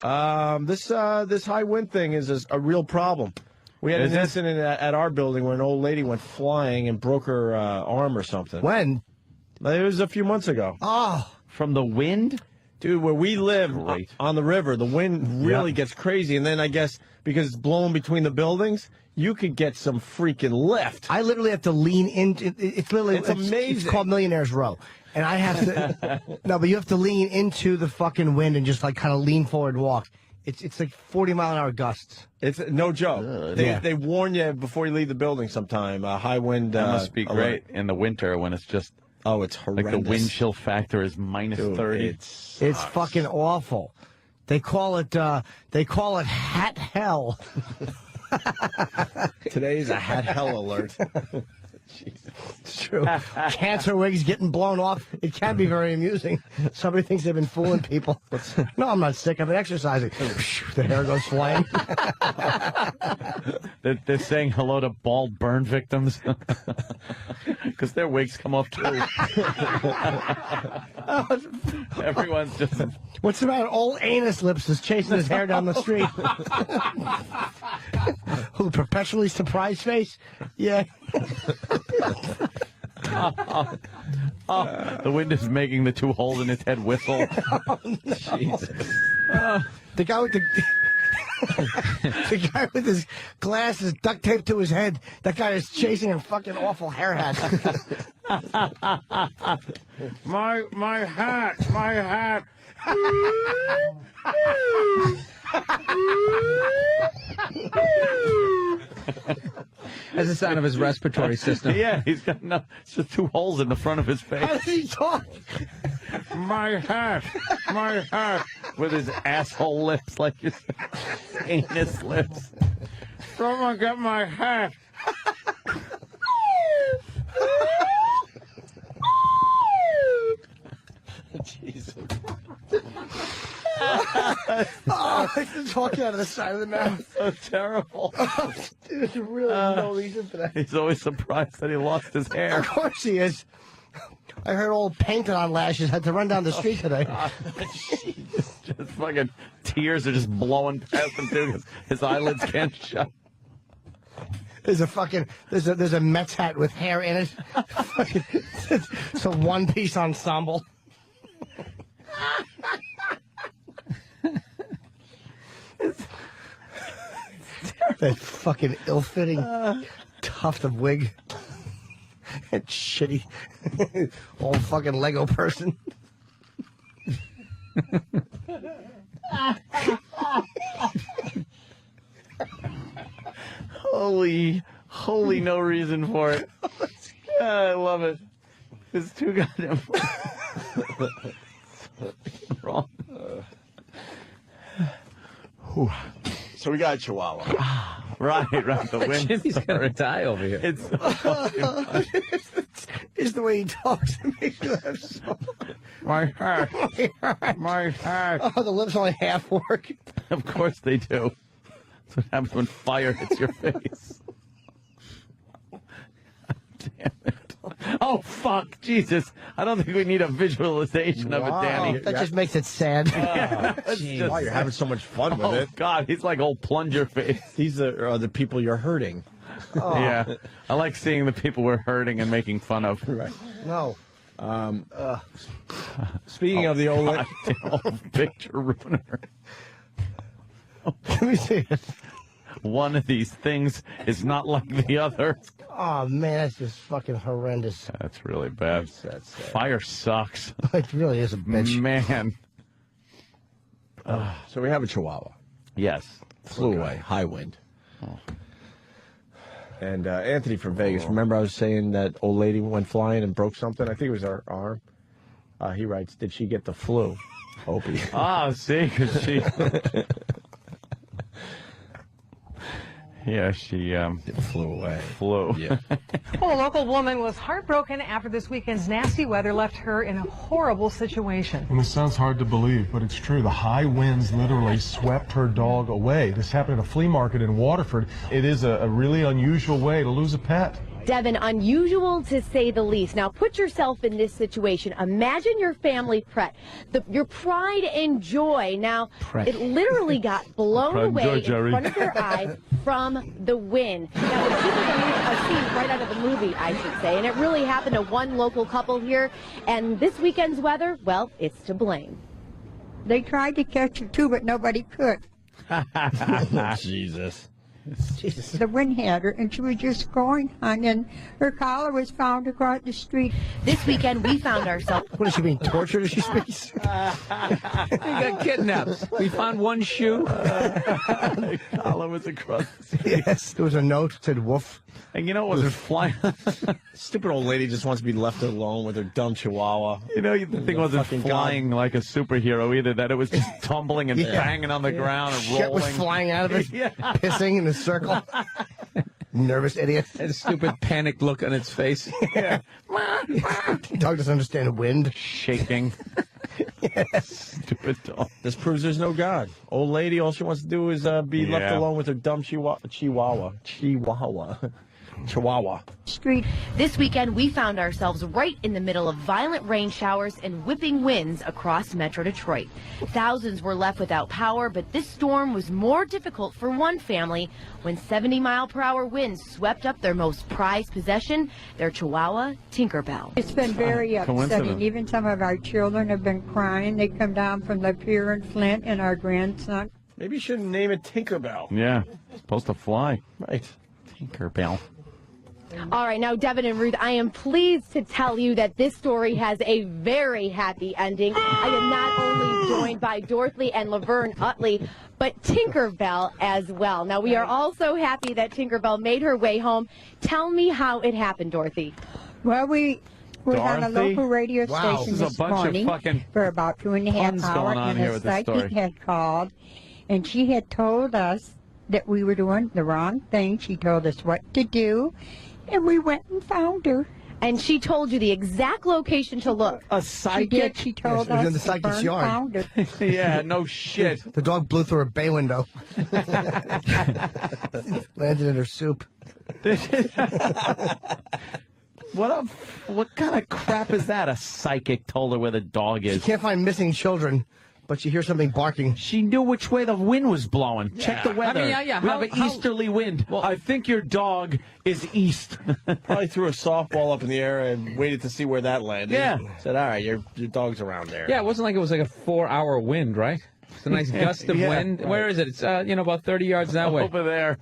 This high wind thing is a real problem. We had an incident at our building where an old lady went flying and broke her arm or something. When? It was a few months ago. Oh. From the wind? Dude, where we live on the river, the wind really gets crazy. And then I guess because it's blowing between the buildings, you could get some freaking lift. I literally have to lean into it's amazing. It's called Millionaire's Row. And I have to no, but you have to lean into the fucking wind and just like kind of lean forward and walk. It's like 40-mile-an-hour gusts. It's no joke. They warn you before you leave the building sometime. High wind. That must be great in the winter when it's just. Oh, it's horrendous. Like the wind chill factor is minus 30. It's fucking awful. They call it hat hell. Today's a hat hell alert. It's true. Cancer wigs getting blown off. It can be very amusing. Somebody thinks they've been fooling people. No, I'm not sick. I've been exercising. The hair goes flying. They're saying hello to bald burn victims because their wigs come off too. Everyone's just. What's the matter? Old anus lips is chasing his hair down the street. Who, perpetually surprised face? Yeah. The wind is making the two holes in his head whistle. Oh, no. Jesus. The guy with the guy with his glasses duct taped to his head. That guy is chasing a fucking awful hair hat. My hat. That's the sound of his respiratory system. Yeah, he's got it's just two holes in the front of his face. How does he talk? My hat. With his asshole lips, like his anus lips. Someone get my hat. Jesus. Oh, it's talking out of the side of the mouth. So terrible. Oh, there's really no reason for that. He's always surprised that he lost his hair. Of course he is. I heard old painted on lashes had to run down the street today. Just fucking tears are just blowing past him too because his eyelids can't shut. There's a Mets hat with hair in it. It's a one-piece ensemble. That fucking ill-fitting tuft of wig. And shitty old fucking Lego person. Holy no reason for it. I love it. It's too goddamn wrong. So we got a Chihuahua. Right. The wind. Jimmy's gonna die over here. It's It's the way he talks to me. So... My hat. Oh, the lips only half work. Of course they do. That's what happens when fire hits your face. Damn it. Oh, fuck. Jesus. I don't think we need a visualization of it, Danny. That just makes it sad. Wow, you're having so much fun with it. God, he's like old plunger face. These are the people you're hurting. Oh. Yeah. I like seeing the people we're hurting and making fun of. Right. No. Speaking of the old picture ruiner. Let me see it. One of these things is not like the other. Oh, man, that's just fucking horrendous. That's really bad. That's Fire sucks. It really is a bitch. Man. So we have a Chihuahua. Yes. Flew away. High wind. Oh. And Anthony from Vegas, remember I was saying that old lady went flying and broke something? I think it was her arm. He writes, did she get the flu? Opie. See, because she... Yeah, she flew away. Yeah. Well, a local woman was heartbroken after this weekend's nasty weather left her in a horrible situation. And this sounds hard to believe, but it's true. The high winds literally swept her dog away. This happened at a flea market in Waterford. It is a really unusual way to lose a pet. Devin, unusual to say the least. Now, put yourself in this situation. Imagine your family pet, your pride and joy. Now, it literally got blown away in front of their eyes from the wind. Now, the scene right out of the movie, I should say, and it really happened to one local couple here. And this weekend's weather, well, it's to blame. They tried to catch her too, but nobody could. Jesus. The wind had her, and she was just going on, and her collar was found across the street. This weekend, we found ourselves. What is she being tortured as she speaks? He got kidnapped. We found one shoe. Collar was across the street. Yes, there was a note that said woof. And you know what was flying? Stupid old lady just wants to be left alone with her dumb chihuahua. You know, the thing wasn't flying like a superhero either, that it was just tumbling and banging on the ground and Shit rolling. was flying out of it, pissing in a circle. Nervous idiot. Had a stupid panicked look on its face. Dog doesn't understand wind. Shaking. Stupid dog. This proves there's no God. Old lady, all she wants to do is be left alone with her dumb chihuahua. Street. This weekend, we found ourselves right in the middle of violent rain showers and whipping winds across Metro Detroit. Thousands were left without power, but this storm was more difficult for one family when 70-mile-per-hour winds swept up their most prized possession, their Chihuahua, Tinkerbell. It's been very upsetting. Coincidence. Even some of our children have been crying. They come down from the pier in Flint, and our grandson. Maybe you shouldn't name it Tinkerbell. Yeah, it's supposed to fly. Right. Tinkerbell. All right, now, Devin and Ruth, I am pleased to tell you that this story has a very happy ending. I am not only joined by Dorothy and Laverne Utley, but Tinkerbell as well. Now, we are also happy that Tinkerbell made her way home. Tell me how it happened, Dorothy. Well, we was on a Dorothy? local radio Wow. station This is a this bunch of morning fucking for about 2.5 puns hours, going on and here a with this story. psychic had called, and she had told us that we were doing the wrong thing. She told us what to do, and we went and found her. And she told you the exact location to look. A She psychic? did. She told Yes, it was us in the that psychic's Vern yard. found her. Yeah, no shit. The dog blew through a bay window. Landed in her soup. What kind of crap is that? A psychic told her where the dog You is. can't find missing children, but you hear something barking. She knew which way the wind was blowing. Check the weather. I mean, yeah. We have an easterly wind. Well, I think your dog is east. Probably threw a softball up in the air and waited to see where that landed. Yeah. Said, all right, your dog's around there. Yeah, it wasn't like it was like a 4-hour wind, right? It's a nice gust of wind. right. Where is it? It's about 30 yards that way. Over there.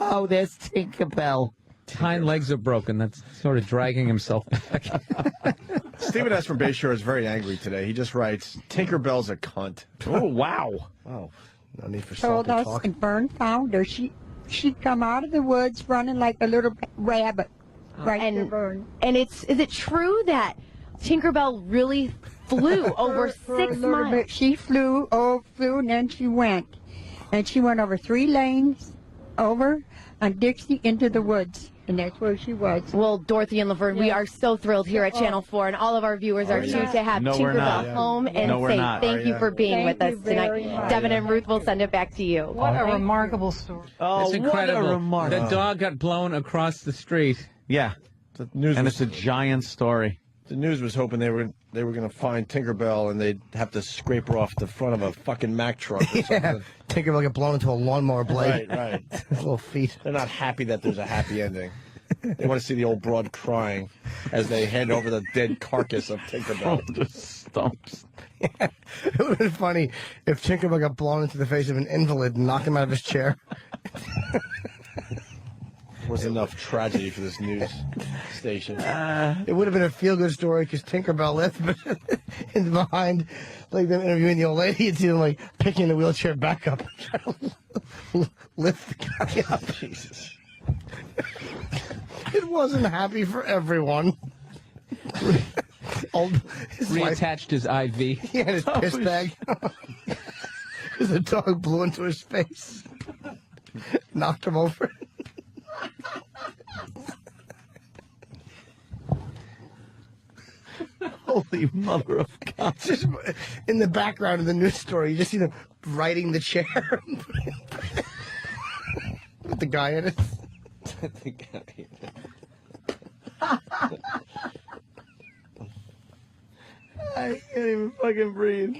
Oh, there's Tinkerbell. Hind legs are broken. That's sort of dragging himself back. Stephen S. from Bayshore is very angry today. He just writes, Tinkerbell's a cunt. Oh, wow. Wow. No need for Told salty us, talk. and Vern found her. She'd come out of the woods running like a little rabbit. Right to Vern. And is it true that Tinkerbell really flew over For a 6 little miles? bit, she flew, and then she went. And she went over 3 lanes, over on Dixie into the woods. And that's where she was. Well, Dorothy and Laverne, we are so thrilled here at Channel 4, and all of our viewers are too, to have No, we're not. Tinkerbell home and No, we're safe. not. Thank you for being Thank with us you very tonight. much. Devin and Ruth will send it back to you. What a remarkable story. Oh, It's incredible. What a remark. The dog got blown across the street. Yeah. The news And was, it's a giant story. the news was hoping they were going to find Tinkerbell and they'd have to scrape her off the front of a fucking Mack truck or something. Yeah. Tinkerbell get blown into a lawnmower blade. Right. His little feet. They're not happy that there's a happy ending. They want to see the old broad crying as they hand over the dead carcass of Tinkerbell. Just stumps. It would have been funny if Tinkerbell got blown into the face of an invalid and knocked him out of his chair. Was enough tragedy for this news station. It would have been a feel-good story because Tinkerbell lived in behind, like them interviewing the old lady. You'd see them like picking the wheelchair back up, trying to lift the guy up. Jesus. It wasn't happy for everyone. His wife, Reattached his IV. he had his piss bag. The dog blew into his face, knocked him over. Holy mother of God. Just in the background of the news story, you just see them riding the chair with the guy in it. I can't even fucking breathe.